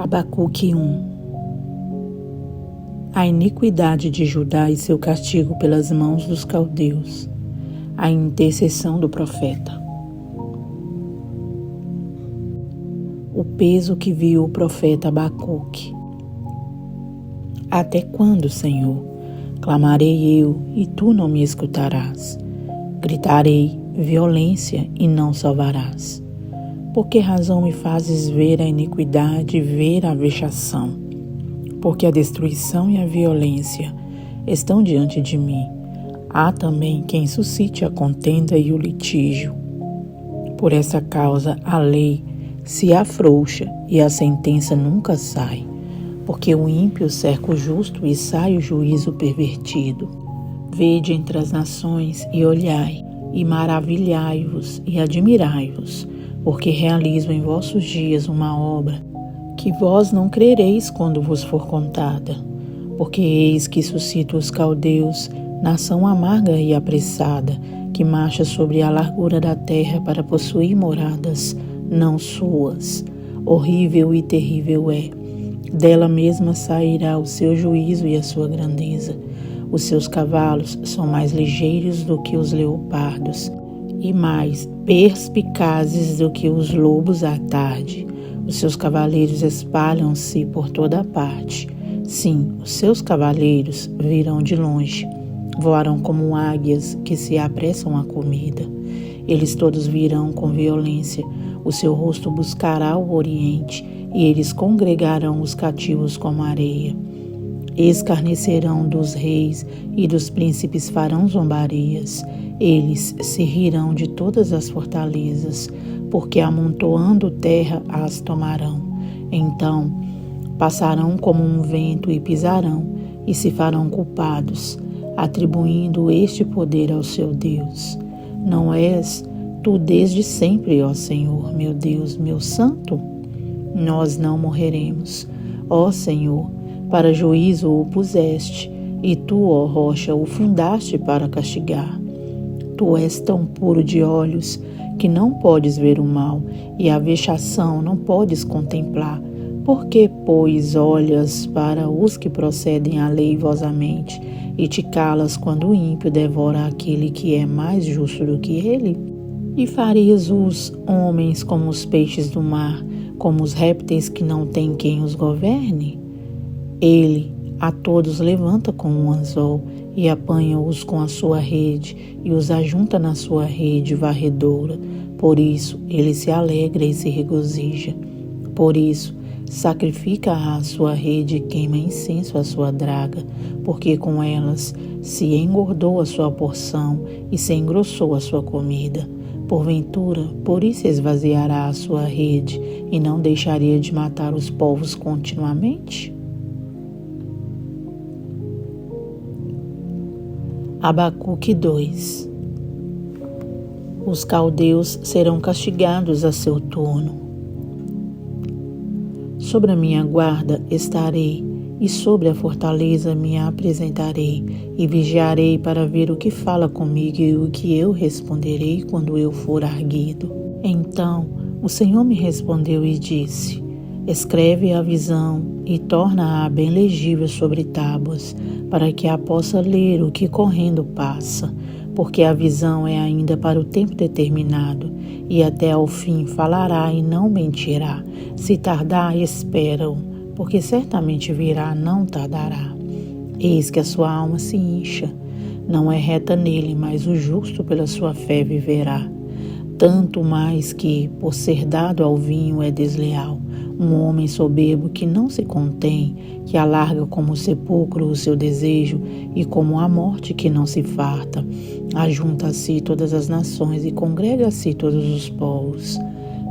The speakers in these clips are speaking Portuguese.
Abacuque 1. A iniquidade de Judá e seu castigo pelas mãos dos caldeus. A intercessão do profeta. O peso que viu o profeta Abacuque. Até quando, Senhor? Clamarei eu, e tu não me escutarás. Gritarei violência, e não salvarás. Por que razão me fazes ver a iniquidade e ver a vexação? Porque a destruição e a violência estão diante de mim. Há também quem suscite a contenda e o litígio. Por essa causa a lei se afrouxa e a sentença nunca sai. Porque o ímpio cerca o justo e sai o juízo pervertido. Vede entre as nações e olhai, e maravilhai-vos e admirai-vos, porque realizo em vossos dias uma obra que vós não crereis quando vos for contada. Porque eis que suscito os caldeus, nação amarga e apressada, que marcha sobre a largura da terra para possuir moradas, não suas. Horrível e terrível é. Dela mesma sairá o seu juízo e a sua grandeza. Os seus cavalos são mais ligeiros do que os leopardos e mais perspicazes do que os lobos à tarde. Os seus cavaleiros espalham-se por toda a parte. Sim, os seus cavaleiros virão de longe. Voarão como águias que se apressam à comida. Eles todos virão com violência. O seu rosto buscará o oriente, e eles congregarão os cativos como areia. Escarnecerão dos reis e dos príncipes farão zombarias. Eles se rirão de todas as fortalezas, porque amontoando terra as tomarão. Então passarão como um vento e pisarão, e se farão culpados, atribuindo este poder ao seu Deus. Não és tu desde sempre, ó Senhor, meu Deus, meu Santo? Nós não morreremos, ó Senhor. Para juízo o puseste, e tu, ó rocha, o fundaste para castigar. Tu és tão puro de olhos que não podes ver o mal, e a vexação não podes contemplar. Por que, pois, olhas para os que procedem aleivosamente, e te calas quando o ímpio devora aquele que é mais justo do que ele? E farias os homens como os peixes do mar, como os répteis que não têm quem os governe? Ele a todos levanta com um anzol e apanha-os com a sua rede e os ajunta na sua rede varredora. Por isso ele se alegra e se regozija. Por isso sacrifica a sua rede e queima incenso à sua draga, porque com elas se engordou a sua porção e se engrossou a sua comida. Porventura, por isso esvaziará a sua rede e não deixaria de matar os povos continuamente? Abacuque 2. Os caldeus serão castigados a seu turno. Sobre a minha guarda estarei, e sobre a fortaleza me apresentarei, e vigiarei para ver o que fala comigo e o que eu responderei quando eu for arguido. Então o Senhor me respondeu e disse: escreve a visão e torna-a bem legível sobre tábuas, para que a possa ler o que correndo passa, porque a visão é ainda para o tempo determinado, e até ao fim falará e não mentirá. Se tardar, espera-o, porque certamente virá, não tardará. Eis que a sua alma se incha, não é reta nele, mas o justo pela sua fé viverá. Tanto mais que, por ser dado ao vinho, é desleal. Um homem soberbo que não se contém, que alarga como o sepulcro o seu desejo, e como a morte que não se farta. Ajunta a si todas as nações e congrega a si todos os povos.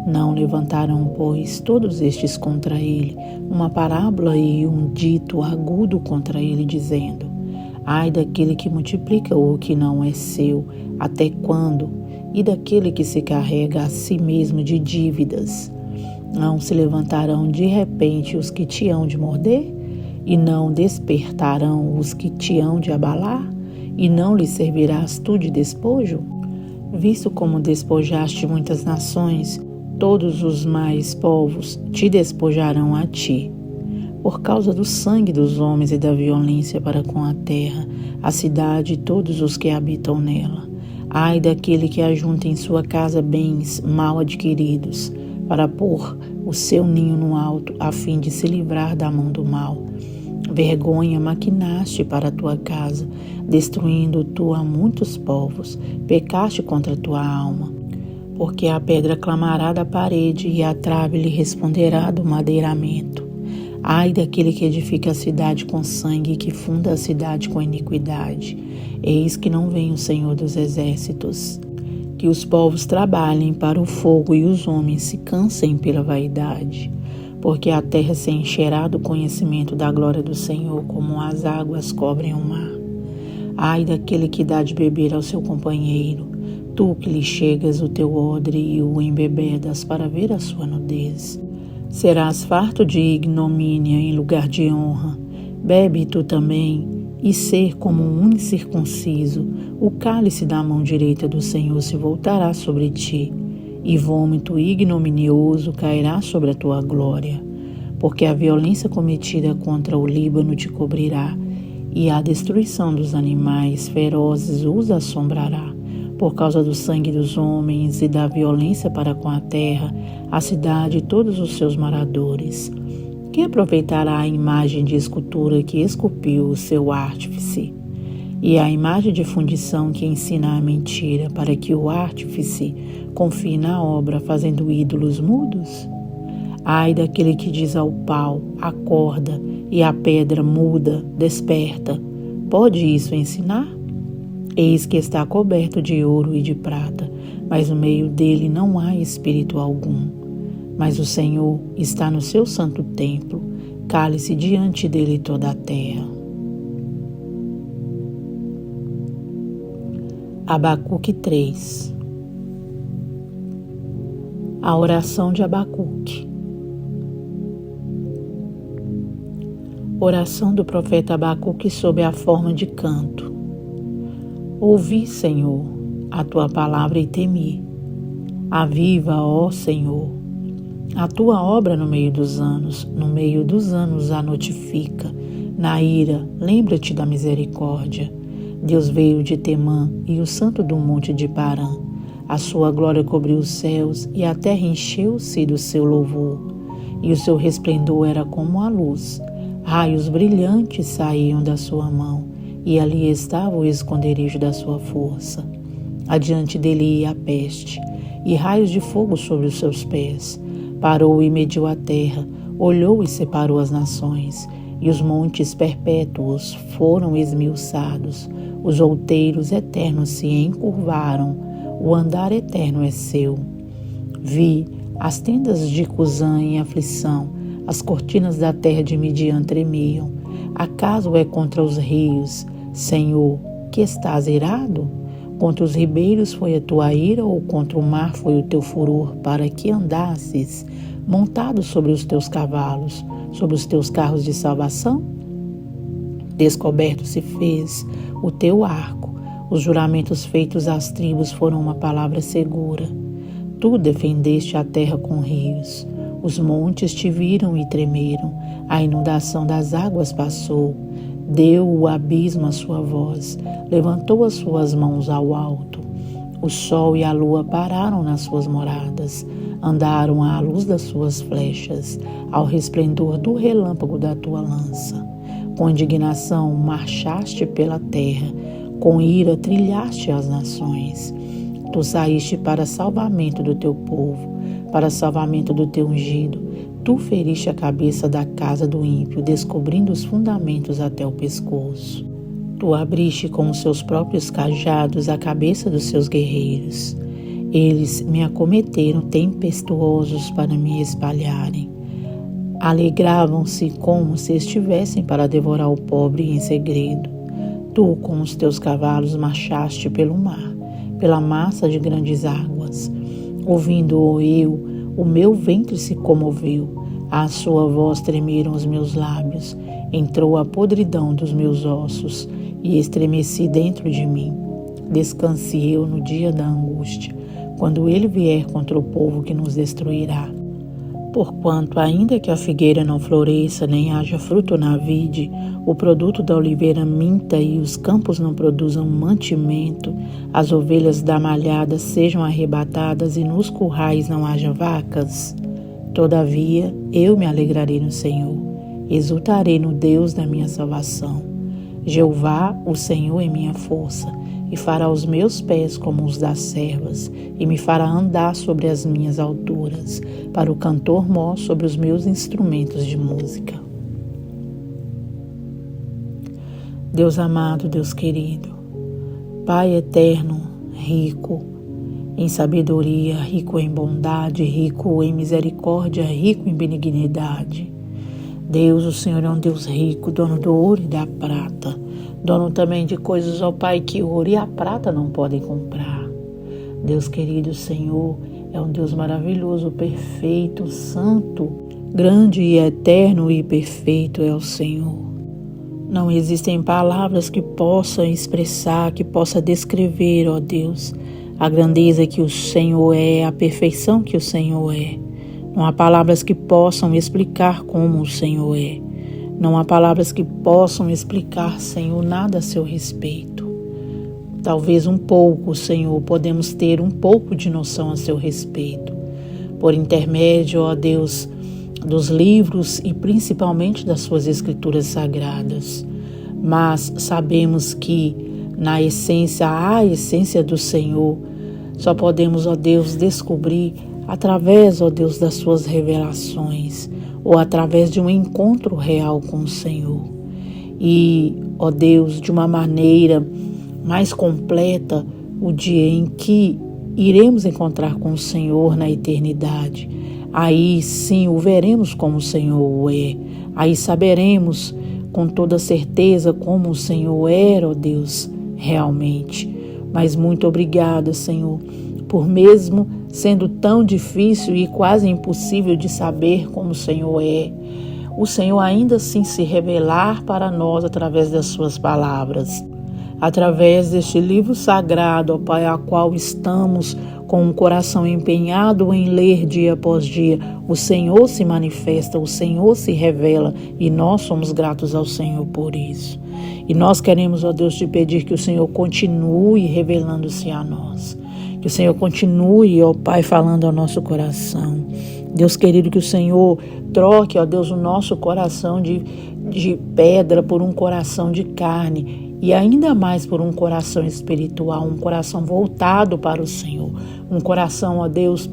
Não levantarão, pois, todos estes contra ele, uma parábola e um dito agudo contra ele, dizendo: ai daquele que multiplica o que não é seu, até quando? E daquele que se carrega a si mesmo de dívidas. Não se levantarão de repente os que te hão de morder? E não despertarão os que te hão de abalar? E não lhes servirás tu de despojo? Visto como despojaste muitas nações, Todos os mais povos te despojarão a ti. Por causa do sangue dos homens e da violência para com a terra, a cidade e todos os que habitam nela. Ai daquele que ajunta em sua casa bens mal adquiridos, para pôr o seu ninho no alto, a fim de se livrar da mão do mal. Vergonha maquinaste para a tua casa, destruindo tu a muitos povos, pecaste contra a tua alma. Porque a pedra clamará da parede e a trave lhe responderá do madeiramento. Ai daquele que edifica a cidade com sangue e que funda a cidade com iniquidade. Eis que não vem o Senhor dos exércitos. Que os povos trabalhem para o fogo e os homens se cansem pela vaidade. Porque a terra se encherá do conhecimento da glória do Senhor, como as águas cobrem o mar. Ai daquele que dá de beber ao seu companheiro, tu que lhe chegas o teu odre e o embebedas para ver a sua nudez. Serás farto de ignomínia em lugar de honra. Bebe tu também, e ser como um incircunciso, o cálice da mão direita do Senhor se voltará sobre ti, e vômito ignominioso cairá sobre a tua glória. Porque a violência cometida contra o Líbano te cobrirá, e a destruição dos animais ferozes os assombrará. Por causa do sangue dos homens e da violência para com a terra, a cidade e todos os seus moradores. Quem aproveitará a imagem de escultura que esculpiu o seu artífice? E a imagem de fundição que ensina a mentira, para que o artífice confie na obra, fazendo ídolos mudos? Ai daquele que diz ao pau, acorda, e à pedra muda, desperta. Pode isso ensinar? Eis que está coberto de ouro e de prata, mas no meio dele não há espírito algum. Mas o Senhor está no seu santo templo, cale-se diante dele toda a terra. Abacuque 3. A oração de Abacuque. Oração do profeta Abacuque sob a forma de canto. Ouvi, Senhor, a tua palavra e temi. Aviva, ó Senhor, a tua obra no meio dos anos a notifica. Na ira, lembra-te da misericórdia. Deus veio de Temã e o santo do monte de Parã. A sua glória cobriu os céus e a terra encheu-se do seu louvor. E o seu resplendor era como a luz. Raios brilhantes saíam da sua mão. E ali estava o esconderijo da sua força. Adiante dele ia a peste, e raios de fogo sobre os seus pés. Parou e mediu a terra, olhou e separou as nações, e os montes perpétuos foram esmiuçados. Os outeiros eternos se encurvaram, o andar eterno é seu. Vi as tendas de Cusã em aflição, as cortinas da terra de Midian tremiam. Acaso é contra os rios, Senhor, que estás irado? Contra os ribeiros foi a tua ira, ou contra o mar foi o teu furor, para que andasses montado sobre os teus cavalos, sobre os teus carros de salvação? Descoberto se fez o teu arco, os juramentos feitos às tribos foram uma palavra segura. Tu defendeste a terra com rios. Os montes te viram e tremeram, a inundação das águas passou. Deu o abismo a sua voz, levantou as suas mãos ao alto. O sol e a lua pararam nas suas moradas, andaram à luz das suas flechas, ao resplendor do relâmpago da tua lança. Com indignação marchaste pela terra, com ira trilhaste as nações. Tu saíste para salvamento do teu povo, para salvamento do teu ungido. Tu feriste a cabeça da casa do ímpio, descobrindo os fundamentos até o pescoço. Tu abriste com os seus próprios cajados a cabeça dos seus guerreiros. Eles me acometeram tempestuosos para me espalharem. Alegravam-se como se estivessem para devorar o pobre em segredo. Tu, com os teus cavalos, marchaste pelo mar, pela massa de grandes águas. Ouvindo-o eu, o meu ventre se comoveu, à sua voz tremeram os meus lábios, entrou a podridão dos meus ossos e estremeci dentro de mim. Descanse eu no dia da angústia, quando ele vier contra o povo que nos destruirá. Porquanto, ainda que a figueira não floresça, nem haja fruto na vide, o produto da oliveira minta e os campos não produzam mantimento, as ovelhas da malhada sejam arrebatadas e nos currais não haja vacas, todavia eu me alegrarei no Senhor, exultarei no Deus da minha salvação. Jeová, o Senhor, é minha força, e fará os meus pés como os das servas, e me fará andar sobre as minhas alturas, para o cantor mor sobre os meus instrumentos de música. Deus amado, Deus querido, Pai eterno, rico em sabedoria, rico em bondade, rico em misericórdia, rico em benignidade. Deus, o Senhor é um Deus rico, dono do ouro e da prata, dono também de coisas, ó Pai, que o ouro e a prata não podem comprar. Deus querido, Senhor, é um Deus maravilhoso, perfeito, santo, grande e eterno e perfeito é o Senhor. Não existem palavras que possam expressar, que possam descrever, ó Deus, a grandeza que o Senhor é, a perfeição que o Senhor é. Não há palavras que possam explicar como o Senhor é. Não há palavras que possam explicar, Senhor, nada a seu respeito. Talvez um pouco, Senhor, podemos ter um pouco de noção a seu respeito. Por intermédio, ó Deus, dos livros e principalmente das suas escrituras sagradas. Mas sabemos que na essência, a essência do Senhor, só podemos, ó Deus, descobrir através, ó Deus, das suas revelações, ou através de um encontro real com o Senhor. E, ó Deus, de uma maneira mais completa, o dia em que iremos encontrar com o Senhor na eternidade. Aí sim o veremos como o Senhor o é. Aí saberemos com toda certeza como o Senhor é, ó Deus, realmente. Mas muito obrigada, Senhor, por mesmo sendo tão difícil e quase impossível de saber como o Senhor é, o Senhor ainda assim se revelar para nós através das suas palavras, através deste livro sagrado, ó Pai, a qual estamos com um coração empenhado em ler dia após dia. O Senhor se manifesta, o Senhor se revela e nós somos gratos ao Senhor por isso. E nós queremos, ó Deus, te pedir que o Senhor continue revelando-se a nós. Que o Senhor continue, ó Pai, falando ao nosso coração. Deus querido, que o Senhor troque, ó Deus, o nosso coração de pedra por um coração de carne e ainda mais por um coração espiritual, um coração voltado para o Senhor. Um coração, ó Deus,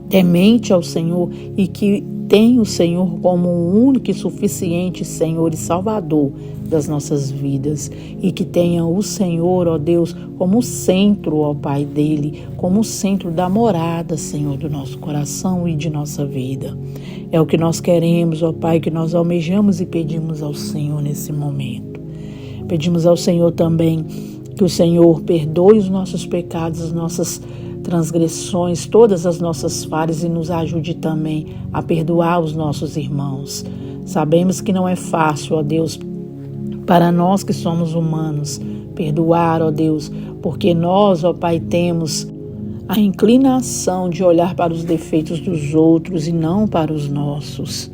temente ao Senhor e que tem o Senhor como o único e suficiente Senhor e Salvador das nossas vidas e que tenha o Senhor, ó Deus, como o centro, ó Pai, dele, como o centro da morada, Senhor, do nosso coração e de nossa vida. É o que nós queremos, ó Pai, que nós almejamos e pedimos ao Senhor nesse momento. Pedimos ao Senhor também que o Senhor perdoe os nossos pecados, as nossas transgressões, todas as nossas falhas e nos ajude também a perdoar os nossos irmãos. Sabemos que não é fácil, ó Deus, para nós que somos humanos, perdoar, ó Deus, porque nós, ó Pai, temos a inclinação de olhar para os defeitos dos outros e não para os nossos.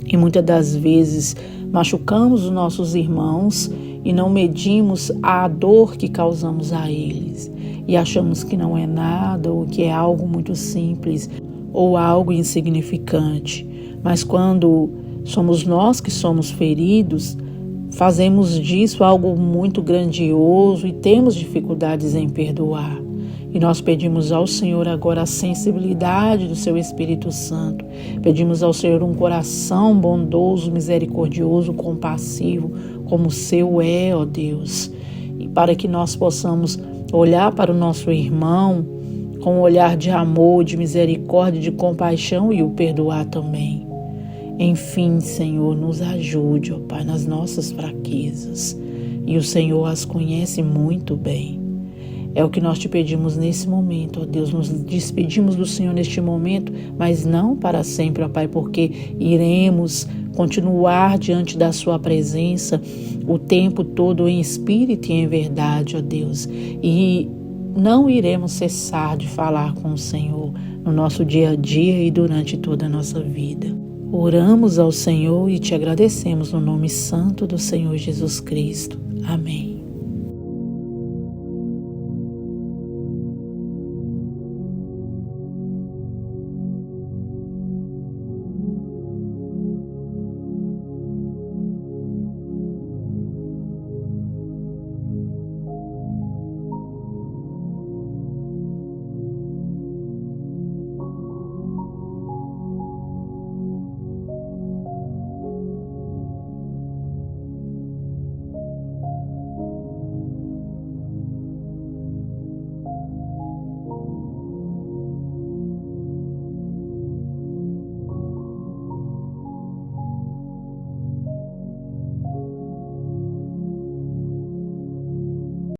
E muitas das vezes machucamos os nossos irmãos e não medimos a dor que causamos a eles. E achamos que não é nada ou que é algo muito simples ou algo insignificante. Mas quando somos nós que somos feridos, fazemos disso algo muito grandioso e temos dificuldades em perdoar. E nós pedimos ao Senhor agora a sensibilidade do seu Espírito Santo. Pedimos ao Senhor um coração bondoso, misericordioso, compassivo, como o seu é, ó Deus. E para que nós possamos olhar para o nosso irmão com um olhar de amor, de misericórdia, de compaixão e o perdoar também. Enfim, Senhor, nos ajude, ó Pai, nas nossas fraquezas. E o Senhor as conhece muito bem. É o que nós te pedimos nesse momento, ó Deus. Nos despedimos do Senhor neste momento, mas não para sempre, ó Pai, porque iremos continuar diante da sua presença o tempo todo em espírito e em verdade, ó Deus. E não iremos cessar de falar com o Senhor no nosso dia a dia e durante toda a nossa vida. Oramos ao Senhor e te agradecemos no nome santo do Senhor Jesus Cristo. Amém.